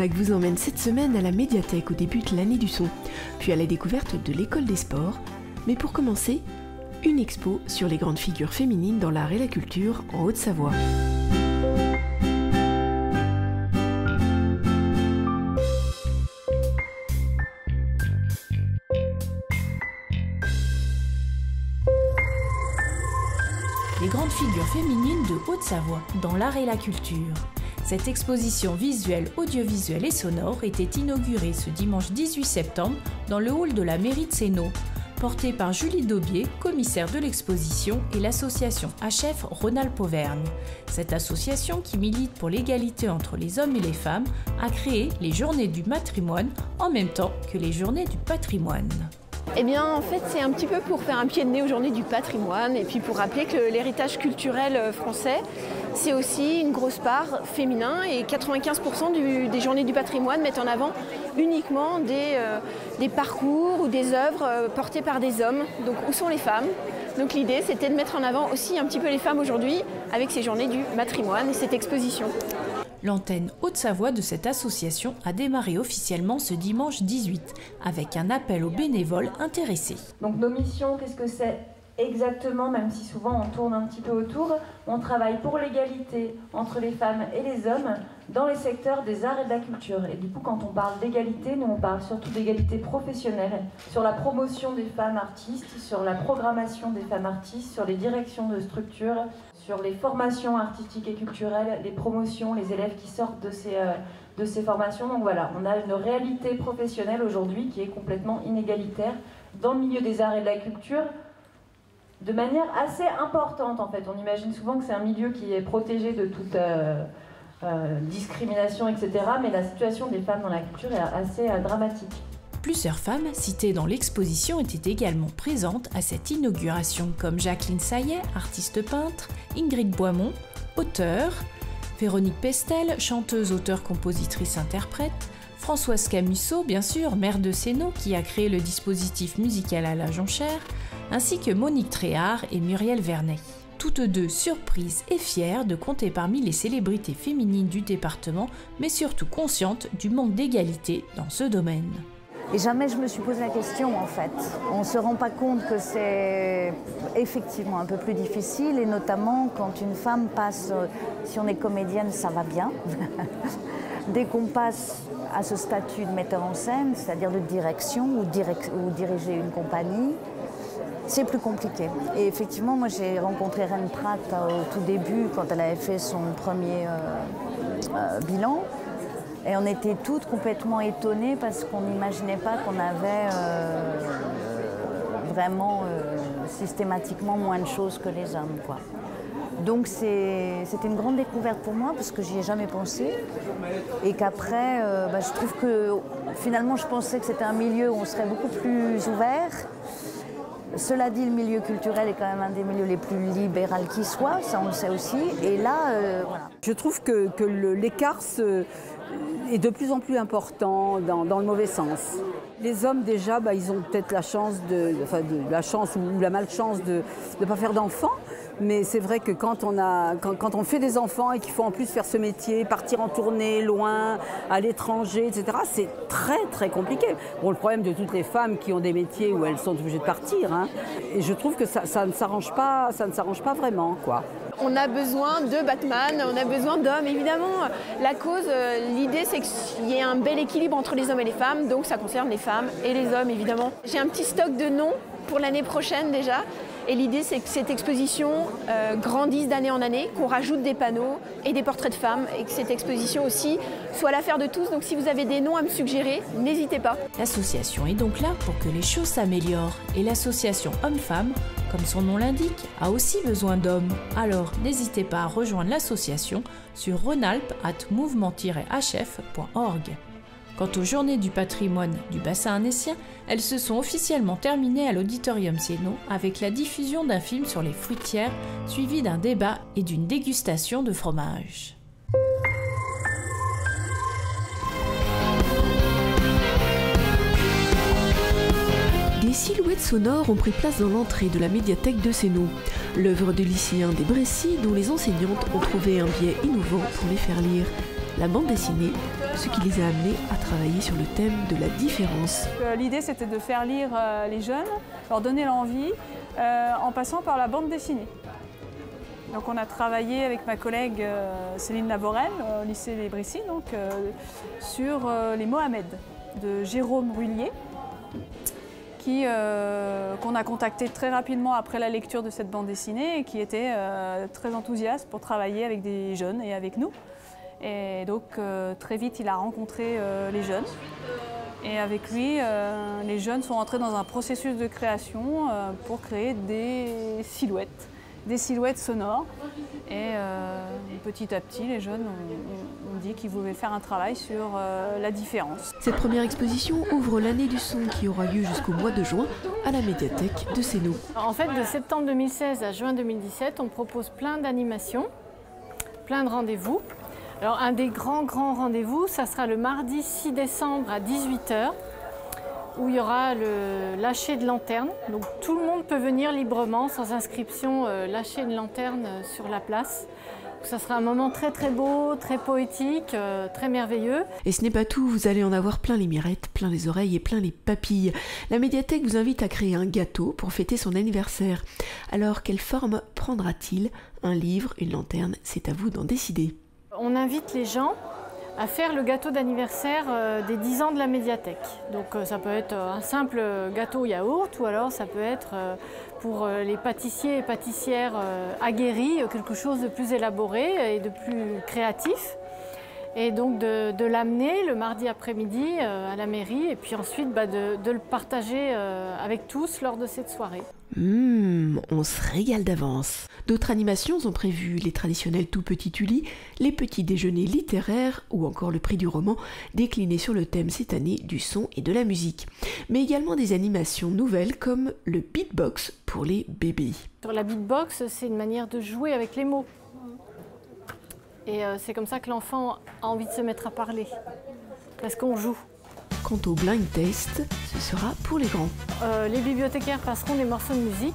Mag vous emmène cette semaine à la médiathèque où débute l'année du son, puis à la découverte de l'école des sports. Mais pour commencer, une expo sur les grandes figures féminines dans l'art et la culture en Haute-Savoie. Les grandes figures féminines de Haute-Savoie dans l'art et la culture. Cette exposition visuelle, audiovisuelle et sonore était inaugurée ce dimanche 18 septembre dans le hall de la mairie de Sénaux, portée par Julie Daubier, commissaire de l'exposition, et l'association HF Rhône-Alpes-Auvergne. Cette association, qui milite pour l'égalité entre les hommes et les femmes, a créé les Journées du matrimoine en même temps que les Journées du patrimoine. Eh bien, en fait, c'est un petit peu pour faire un pied de nez aux Journées du patrimoine et puis pour rappeler que l'héritage culturel français, c'est aussi une grosse part féminin et 95% des Journées du patrimoine mettent en avant uniquement des parcours ou des œuvres portées par des hommes. Donc, où sont les femmes ? Donc, l'idée, c'était de mettre en avant aussi un petit peu les femmes aujourd'hui avec ces Journées du matrimoine et cette exposition. L'antenne Haute-Savoie de cette association a démarré officiellement ce dimanche 18 avec un appel aux bénévoles intéressés. Donc nos missions, qu'est-ce que c'est exactement, même si souvent on tourne un petit peu autour? On travaille pour l'égalité entre les femmes et les hommes dans les secteurs des arts et de la culture. Et du coup, quand on parle d'égalité, nous on parle surtout d'égalité professionnelle, sur la promotion des femmes artistes, sur la programmation des femmes artistes, sur les directions de structures, sur les formations artistiques et culturelles, les promotions, les élèves qui sortent de ces formations. Donc voilà, on a une réalité professionnelle aujourd'hui qui est complètement inégalitaire dans le milieu des arts et de la culture, de manière assez importante en fait. On imagine souvent que c'est un milieu qui est protégé de toute discrimination, etc. Mais la situation des femmes dans la culture est assez dramatique. Plusieurs femmes citées dans l'exposition étaient également présentes à cette inauguration, comme Jacqueline Saillet, artiste peintre, Ingrid Boimont, auteure, Véronique Pestel, chanteuse, auteure, compositrice, interprète, Françoise Camusso, bien sûr, maire de Sénaux, qui a créé le dispositif musical à la Jonchère, ainsi que Monique Tréhard et Muriel Vernet. Toutes deux surprises et fières de compter parmi les célébrités féminines du département, mais surtout conscientes du manque d'égalité dans ce domaine. Et jamais je me suis posé la question en fait. On ne se rend pas compte que c'est effectivement un peu plus difficile et notamment quand une femme passe, si on est comédienne ça va bien. Dès qu'on passe à ce statut de metteur en scène, c'est-à-dire de direction ou diriger une compagnie, c'est plus compliqué. Et effectivement, moi j'ai rencontré Reine Pratt au tout début quand elle avait fait son premier bilan. Et on était toutes complètement étonnées parce qu'on n'imaginait pas qu'on avait vraiment systématiquement moins de choses que les hommes, quoi. Donc c'était une grande découverte pour moi parce que j'y ai jamais pensé. Et qu'après, je trouve que finalement je pensais que c'était un milieu où on serait beaucoup plus ouvert. Cela dit, le milieu culturel est quand même un des milieux les plus libéraux qui soit, ça on le sait aussi. Et là, voilà. Je trouve que l'écart est de plus en plus important dans le mauvais sens. Les hommes déjà, ils ont peut-être la chance ou la malchance de ne pas faire d'enfants. Mais c'est vrai que quand on fait des enfants et qu'il faut en plus faire ce métier, partir en tournée, loin, à l'étranger, etc., c'est très très compliqué. Bon, le problème de toutes les femmes qui ont des métiers où elles sont obligées de partir, hein, et je trouve que ça ne s'arrange pas vraiment, quoi. On a besoin de Batman, on a besoin d'hommes, évidemment. La cause, l'idée c'est qu'il y ait un bel équilibre entre les hommes et les femmes, donc ça concerne les femmes et les hommes, évidemment. J'ai un petit stock de noms pour l'année prochaine déjà. Et l'idée, c'est que cette exposition grandisse d'année en année, qu'on rajoute des panneaux et des portraits de femmes, et que cette exposition aussi soit l'affaire de tous. Donc si vous avez des noms à me suggérer, n'hésitez pas. L'association est donc là pour que les choses s'améliorent. Et l'association Hommes-Femmes, comme son nom l'indique, a aussi besoin d'hommes. Alors n'hésitez pas à rejoindre l'association sur rhônealpes@mouvement-hf.org. Quant aux Journées du patrimoine du bassin annécien, elles se sont officiellement terminées à l'Auditorium Sénaux avec la diffusion d'un film sur les fruitières, suivi d'un débat et d'une dégustation de fromage. Des silhouettes sonores ont pris place dans l'entrée de la médiathèque de Sénaux, l'œuvre de lycéens des Brécy dont les enseignantes ont trouvé un biais innovant pour les faire lire. la bande dessinée, ce qui les a amenés à travailler sur le thème de la différence. L'idée, c'était de faire lire les jeunes, leur donner l'envie, en passant par la bande dessinée. Donc on a travaillé avec ma collègue Céline Laborel, au lycée Les Brissy, sur les Mohamed de Jérôme Rullier, qu'on a contacté très rapidement après la lecture de cette bande dessinée et qui était très enthousiaste pour travailler avec des jeunes et avec nous. Et donc très vite il a rencontré les jeunes et avec lui les jeunes sont entrés dans un processus de création pour créer des silhouettes sonores et petit à petit les jeunes ont dit qu'ils voulaient faire un travail sur la différence. Cette première exposition ouvre l'année du son qui aura lieu jusqu'au mois de juin à la médiathèque de Sénou. En fait, de septembre 2016 à juin 2017, on propose plein d'animations, plein de rendez-vous. Alors un des grands rendez-vous, ça sera le mardi 6 décembre à 18 h, où il y aura le lâcher de lanterne. Donc tout le monde peut venir librement, sans inscription, lâcher une lanterne sur la place. Ça sera un moment très très beau, très poétique, très merveilleux. Et ce n'est pas tout, vous allez en avoir plein les mirettes, plein les oreilles et plein les papilles. La médiathèque vous invite à créer un gâteau pour fêter son anniversaire. Alors quelle forme prendra-t-il? Un livre, une lanterne, c'est à vous d'en décider. On invite les gens à faire le gâteau d'anniversaire des 10 ans de la médiathèque. Donc ça peut être un simple gâteau yaourt ou alors ça peut être pour les pâtissiers et pâtissières aguerris, quelque chose de plus élaboré et de plus créatif. Et donc de l'amener le mardi après-midi à la mairie et puis ensuite de le partager avec tous lors de cette soirée. On se régale d'avance. D'autres animations sont prévues, les traditionnels tout petits tulis, les petits déjeuners littéraires ou encore le prix du roman, déclinés sur le thème cette année du son et de la musique. Mais également des animations nouvelles comme le beatbox pour les bébés. Sur la beatbox, c'est une manière de jouer avec les mots. Et c'est comme ça que l'enfant a envie de se mettre à parler, parce qu'on joue. Quant au blind test, ce sera pour les grands. Les bibliothécaires passeront des morceaux de musique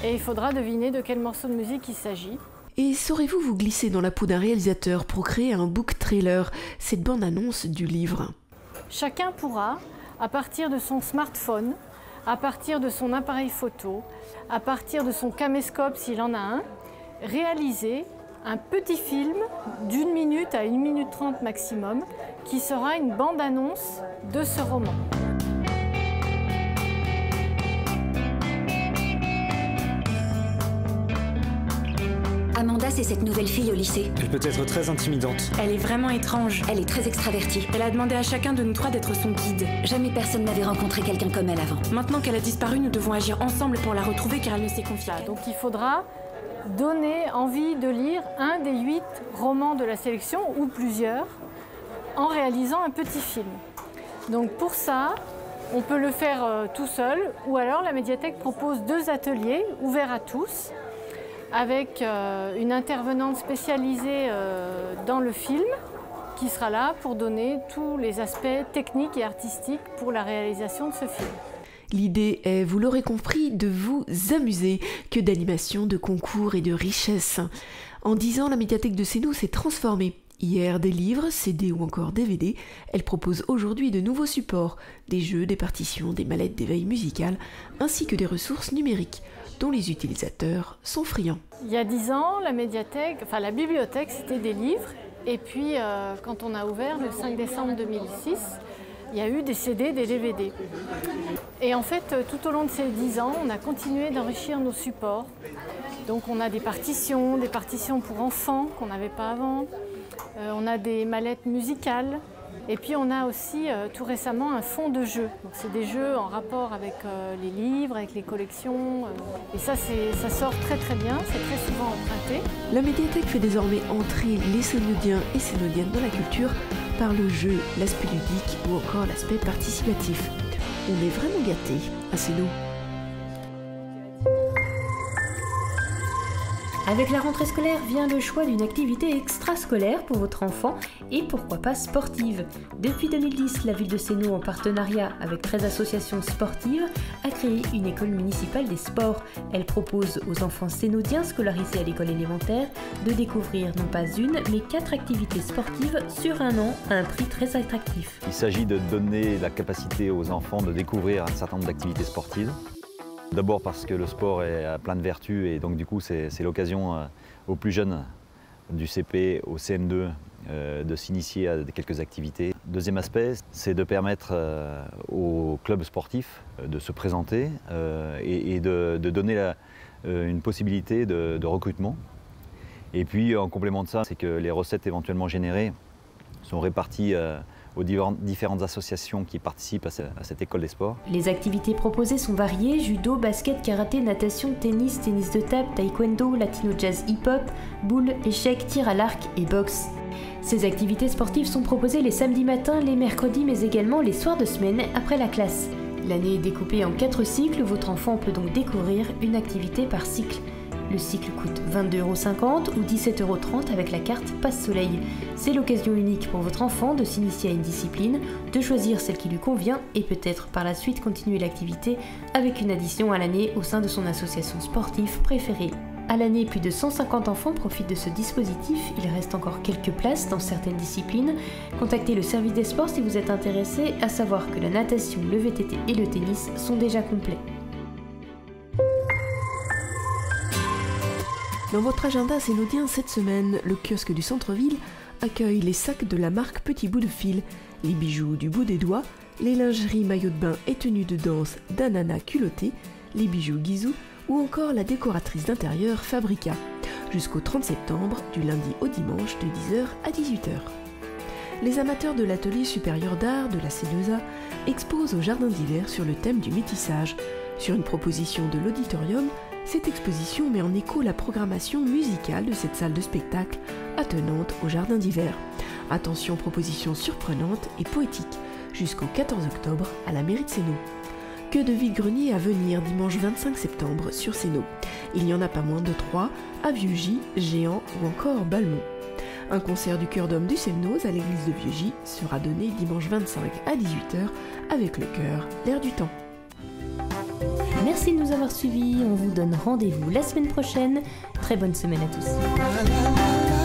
et il faudra deviner de quel morceau de musique il s'agit. Et saurez-vous vous glisser dans la peau d'un réalisateur pour créer un book trailer, cette bande-annonce du livre? Chacun pourra, à partir de son smartphone, à partir de son appareil photo, à partir de son caméscope s'il en a un, réaliser un petit film d'1 minute à 1 minute 30 maximum qui sera une bande-annonce de ce roman. Amanda, c'est cette nouvelle fille au lycée. Elle peut être très intimidante. Elle est vraiment étrange. Elle est très extravertie. Elle a demandé à chacun de nous trois d'être son guide. Jamais personne n'avait rencontré quelqu'un comme elle avant. Maintenant qu'elle a disparu, nous devons agir ensemble pour la retrouver car elle ne s'est confiée. Donc il faudra donner envie de lire un des 8 romans de la sélection ou plusieurs en réalisant un petit film. Donc pour ça, on peut le faire tout seul ou alors la médiathèque propose 2 ateliers ouverts à tous avec une intervenante spécialisée dans le film qui sera là pour donner tous les aspects techniques et artistiques pour la réalisation de ce film. L'idée est, vous l'aurez compris, de vous amuser, que d'animation, de concours et de richesse. En 10 ans, la médiathèque de Sénou s'est transformée. Hier, des livres, CD ou encore DVD, elle propose aujourd'hui de nouveaux supports, des jeux, des partitions, des mallettes d'éveil musical, ainsi que des ressources numériques, dont les utilisateurs sont friands. Il y a 10 ans, la bibliothèque, c'était des livres. Et puis, quand on a ouvert le 5 décembre 2006, il y a eu des CD, des DVD. Et en fait, tout au long de ces 10 ans, on a continué d'enrichir nos supports. Donc on a des partitions pour enfants qu'on n'avait pas avant. On a des mallettes musicales. Et puis on a aussi tout récemment un fonds de jeux. C'est des jeux en rapport avec les livres, avec les collections. Et ça sort très très bien, c'est très souvent emprunté. La médiathèque fait désormais entrer les Sénaudiens et Sénaudiennes dans la culture par le jeu, l'aspect ludique ou encore l'aspect participatif. On est vraiment gâtés à Sénou. Avec la rentrée scolaire vient le choix d'une activité extrascolaire pour votre enfant et pourquoi pas sportive. Depuis 2010, la ville de Sénaux, en partenariat avec 13 associations sportives, a créé une école municipale des sports. Elle propose aux enfants sénaudiens scolarisés à l'école élémentaire de découvrir non pas une, mais 4 activités sportives sur un an à un prix très attractif. Il s'agit de donner la capacité aux enfants de découvrir un certain nombre d'activités sportives. D'abord parce que le sport est plein de vertus et donc du coup c'est l'occasion aux plus jeunes du CP au CM2 de s'initier à quelques activités. Deuxième aspect, c'est de permettre aux clubs sportifs de se présenter et de donner une possibilité de recrutement. Et puis en complément de ça, c'est que les recettes éventuellement générées sont réparties aux différentes associations qui participent à cette école des sports. Les activités proposées sont variées: judo, basket, karaté, natation, tennis, tennis de table, taekwondo, latino jazz hip-hop, boule, échecs, tir à l'arc et boxe. Ces activités sportives sont proposées les samedis matins, les mercredis, mais également les soirs de semaine après la classe. L'année est découpée en 4 cycles, votre enfant peut donc découvrir une activité par cycle. Le cycle coûte 22,50 € ou 17,30 € avec la carte Passe Soleil. C'est l'occasion unique pour votre enfant de s'initier à une discipline, de choisir celle qui lui convient et peut-être par la suite continuer l'activité avec une addition à l'année au sein de son association sportive préférée. À l'année, plus de 150 enfants profitent de ce dispositif. Il reste encore quelques places dans certaines disciplines. Contactez le service des sports si vous êtes intéressé, à savoir que la natation, le VTT et le tennis sont déjà complets. Dans votre agenda sénaudien cette semaine, le kiosque du centre-ville accueille les sacs de la marque Petit Bout de Fil, les bijoux du bout des doigts, les lingeries maillots de bain et tenues de danse d'Anana culotté, les bijoux Guizou ou encore la décoratrice d'intérieur Fabrica, jusqu'au 30 septembre, du lundi au dimanche de 10h à 18h. Les amateurs de l'atelier supérieur d'art de la C2A exposent au jardin d'hiver sur le thème du métissage. Sur une proposition de l'auditorium, cette exposition met en écho la programmation musicale de cette salle de spectacle attenante au jardin d'hiver. Attention, proposition surprenante et poétique, jusqu'au 14 octobre à la mairie de Sénaux. Que de vide-grenier à venir dimanche 25 septembre sur Sénaux. Il n'y en a pas moins de 3 à Vieux-Gy, Géant ou encore Balmont. Un concert du chœur d'hommes du Semnoz à l'église de Vieux-Gy sera donné dimanche 25 à 18h avec le chœur L'air du temps. Merci de nous avoir suivis, on vous donne rendez-vous la semaine prochaine. Très bonne semaine à tous.